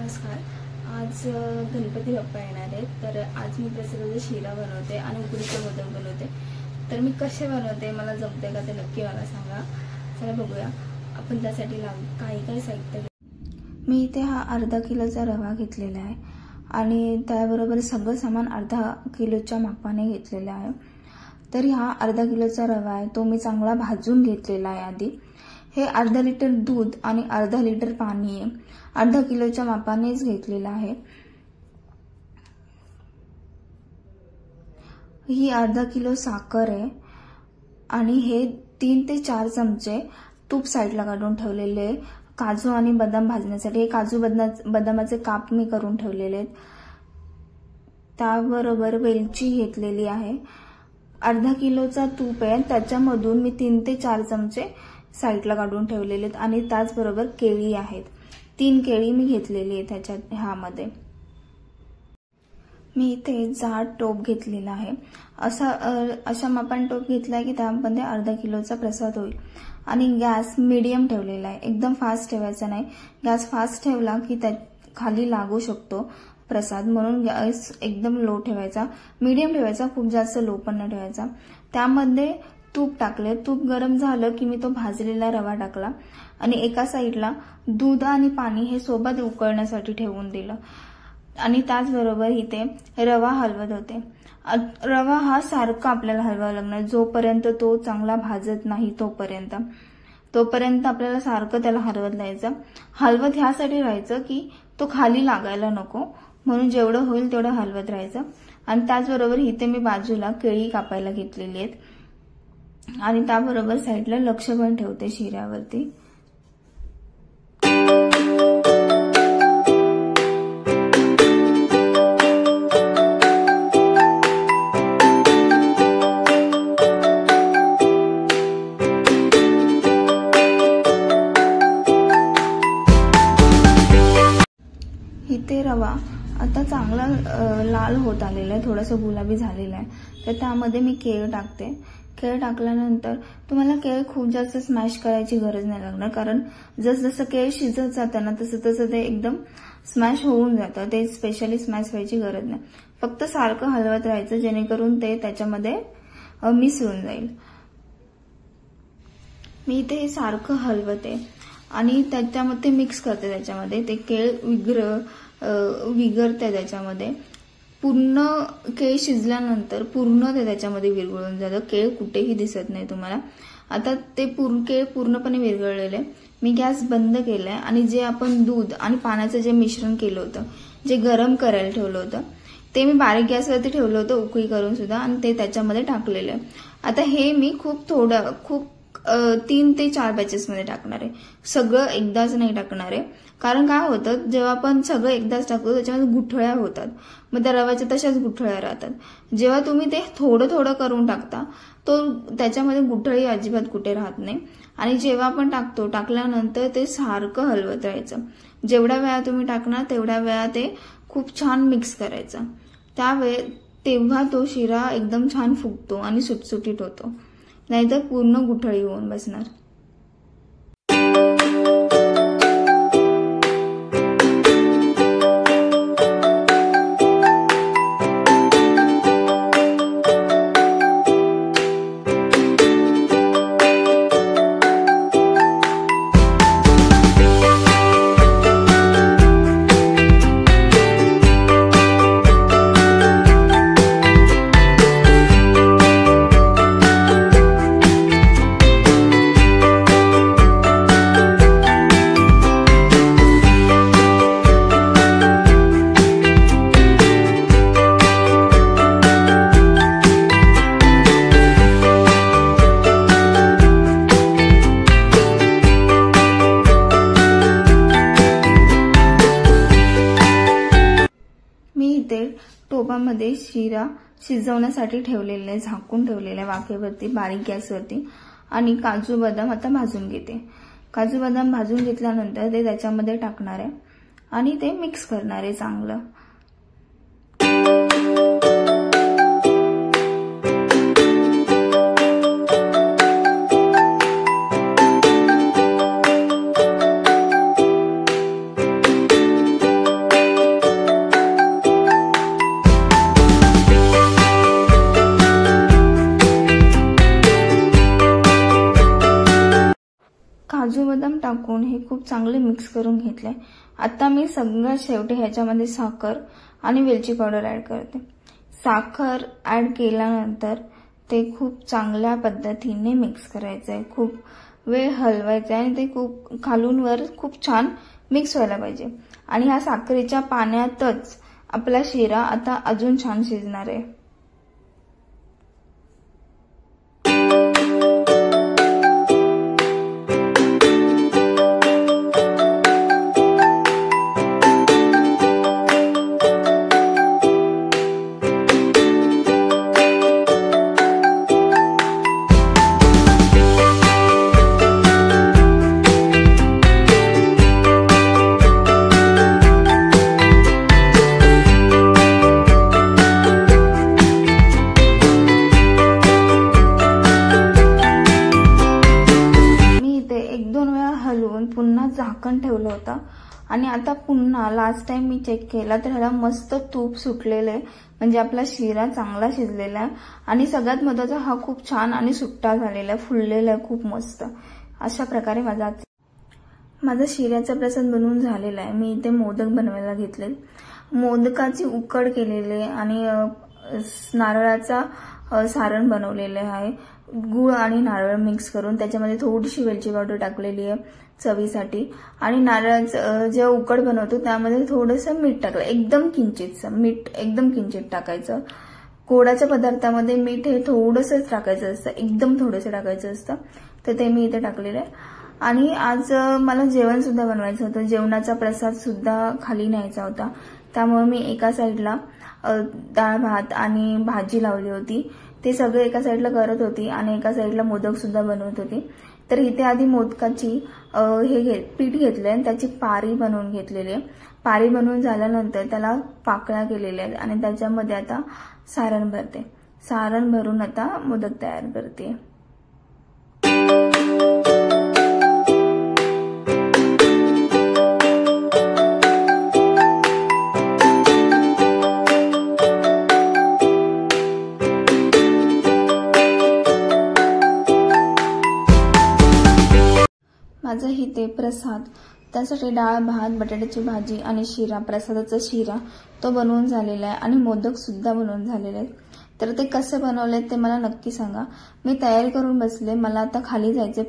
नमस्कार। आज गणपती बाप्पा येणार आहेत, तर आज मी प्रसादाचा शिरा बनवते आणि उकडीचे मोदक बनवते। तर मी कसे बनवते, मला जमते का ते नक्की मला सांगा। चला बघूया आपण त्यासाठी काय साहित्य। मी इथे हा अर्धा किलोचा रवा घेतलेला आहे आणि त्याबरोबर सगळं सामान अर्धा किलोच्या मापाने घेतलेलं आहे। तर हा अर्धा किलोचा रवा आहे तो मी चांगला भाजून घेतलेला आहे आधी। हे अर्धा लिटर दूध आणि अर्धा लिटर पाणी आहे, अर्धा किलोच्या मापानेच घेतलेला आहे। ही अर्धा किलो साखर आहे आणि हे 3 ते 4 चमचे तूप साईडला काढून ठेवलेले आहे काजू आणि बदाम भाजण्यासाठी। हे काजू बदामाचे काप मी करून ठेवलेले आहेत। त्याबरोबर वेलची घेतलेली आहे। अर्धा किलोचा तूप आहे, त्याच्यामधून मी 3 ते 4 चमचे साईडला काढून ठेवलेले आहेत आणि त्याचबरोबर केळी आहेत, 3 केळी मी घेतलेली आहे त्याच्यात। मी इथे जाड टोप घेतलेला आहे। अशा मापाने टोप घेतलाय की त्यामध्ये अर्धा किलोचा प्रसाद होईल। आणि गॅस मीडियम ठेवलेला आहे, एकदम फास्ट ठेवायचा नाही। गॅस फास्ट ठेवला की त्या खाली लागू शकतो प्रसाद, म्हणून गॅस एकदम लो ठेवायचा, मीडियम ठेवायचा, खूप जास्त लो पण नाही ठेवायचा। त्यामध्ये तूप टाकले, तूप गरम झालं की मी तो भाजलेला रवा टाकला आणि एका साईडला दूध आणि पाणी हे सोबत उकळण्यासाठी ठेवून दिलं आणि त्याचबरोबर इथे रवा हलवत होते। रवा हा सारखा आपल्याला हलवावा लागणार, जोपर्यंत तो चांगला भाजत नाही तोपर्यंत आपल्याला सारखं त्याला हलवत राहायचं। हलवत ह्यासाठी राहायचं की तो खाली लागायला नको, म्हणून जेवढं होईल तेवढं हलवत राहायचं। आणि त्याचबरोबर इथे मी बाजूला केळी कापायला घेतलेली आहेत आणि त्याबरोबर साईडला लक्ष पण ठेवते शिऱ्यावरती। इथे रवा आता चांगला लाल होत आलेला आहे, थोडासा गुलाबी झालेला आहे। तर त्यामध्ये मी केळ टाकते। केळ टाकल्यानंतर तुम्हाला केळ खूप जास्त स्मॅश करायची गरज नाही लागणार, कारण जसं केळ शिजत जातं ना तसं ते एकदम स्मॅश होऊन जातं। ते स्पेशली स्मॅश व्हायची गरज नाही, फक्त सारखं हलवत राहायचं जेणेकरून ते त्याच्यामध्ये मिक्स होऊन जाईल। मी इथे हे सारखं हलवते आणि त्याच्यामध्ये मिक्स करते। त्याच्यामध्ये ते केळ विगरते त्याच्यामध्ये। पूर्ण केळ शिजल्यानंतर पूर्ण ते त्याच्यामध्ये विरघळून जातं, केळ कुठेही दिसत नाही तुम्हाला। आता ते केळ पूर्णपणे विरघळलेले। मी गॅस बंद केलाय आणि जे आपण दूध आणि पाण्याचं जे मिश्रण केलं होतं, जे गरम करायला ठेवलं होतं, ते मी बारीक गॅसवरती ठेवलं होतं उकळी करून सुद्धा आणि ते त्याच्यामध्ये टाकलेलं आहे। आता हे मी खूप 3 ते 4 बॅचेस मध्ये टाकणार आहे, सगळं एकदाच नाही टाकणार आहे। कारण काय होतं, जेव्हा आपण सगळं एकदाच टाकतो त्याच्यामध्ये गुठळ्या होतात, मग त्या रव्याच्या तशाच गुठळ्या राहतात। जेव्हा तुम्ही ते थोडं थोडं करून टाकता तो त्याच्यामध्ये गुठळी अजिबात कुठे राहत नाही। आणि जेव्हा आपण टाकल्यानंतर ते सारखं हलवत राहायचं। जेवढ्या वेळा तुम्ही टाकणार तेवढ्या वेळा ते खूप छान मिक्स करायचं। तेव्हा तो शिरा एकदम छान फुगतो आणि सुटसुटीत होतो, नाहीतर पूर्ण गुठळी होऊन बसणार। टोपामध्ये शिरा शिजवण्यासाठी ठेवलेला आहे, झाकून ठेवलेला आहे वाफेवरती बारीक गॅसवरती। आणि काजू बदाम आता भाजून घेते। काजू बदाम भाजून घेतल्यानंतर ते त्याच्यामध्ये टाकणार आहे आणि ते मिक्स करणार आहे चांगलं। खूप चांगले मिक्स करून घेतले। आता मी सगळ्यात शेवटी ह्याच्यामध्ये साखर आणि वेलची पावडर ऍड करते। साखर ऍड केल्यानंतर ते खूप चांगल्या पद्धतीने मिक्स करायचं आहे, खूप वेळ हलवायचं आहे आणि ते खूप खालून वर खूप छान मिक्स व्हायला पाहिजे। आणि ह्या साखरेच्या पाण्यातच आपला शिरा आता अजून छान शिजणार आहे। पुन्हा झाकण ठेवलं होतं आणि आता पुन्हा लास्ट टाइम मी चेक केला तर ह्याला मस्त तूप सुटलेलं आहे, म्हणजे आपला शिरा चांगला शिजलेला आहे आणि सगळ्यात महत्त्वाचा हा खूप छान आणि सुट्टा झालेला आहे, फुललेला आहे खूप मस्त। अशा प्रकारे माझा शिऱ्याचा प्रसाद बनवून झालेला आहे। मी इथे मोदक बनवायला घेतले, मोदकाची उकड केलेली आहे आणि नारळाचा सारण बनवलेले आहे, गुळ आणि नारळ मिक्स करून त्याच्यामध्ये थोडीशी वेलची पावडर टाकलेली आहे चवीसाठी आणि नारळाचं जे उकड बनवतो त्यामध्ये थोडंसं मीठ टाकलं, एकदम किंचित टाकायचं। गोडाच्या पदार्थामध्ये मीठ हे थोडंसंच टाकायचं असतं, एकदम थोडंसं टाकायचं असतं, तर ते मी इथे टाकलेलं आहे। आणि आज मला जेवण सुद्धा बनवायचं होतं, जेवणाचा प्रसाद सुद्धा खाली न्यायचा होता, त्यामुळे मी एका साईडला डाळ भात आणि भाजी लावली होती, ते सगळे एका साईडला करत होती आणि एका साईडला मोदक सुद्धा बनवत होती। तर इथे आधी मोदकाची पीठ घेतले आणि त्याची पारी बनवून घेतलेली आहे। पारी बनवून झाल्यानंतर त्याला पाकळ्या केलेल्या आहेत आणि त्याच्यामध्ये आता सारण भरते। सारण भरून आता मोदक तयार करते। माझा इथे प्रसाद त्यासाठी डाळ भात बटाट्याची भाजी आणि शिरा, प्रसादाचा शिरा तो बनवून झालेला आहे आणि मोदक सुद्धा बनवून झालेले आहेत। तर ते कसे बनवले ते मला नक्की सांगा। मी तयारी करून बसले, मला आता खाली जायचे।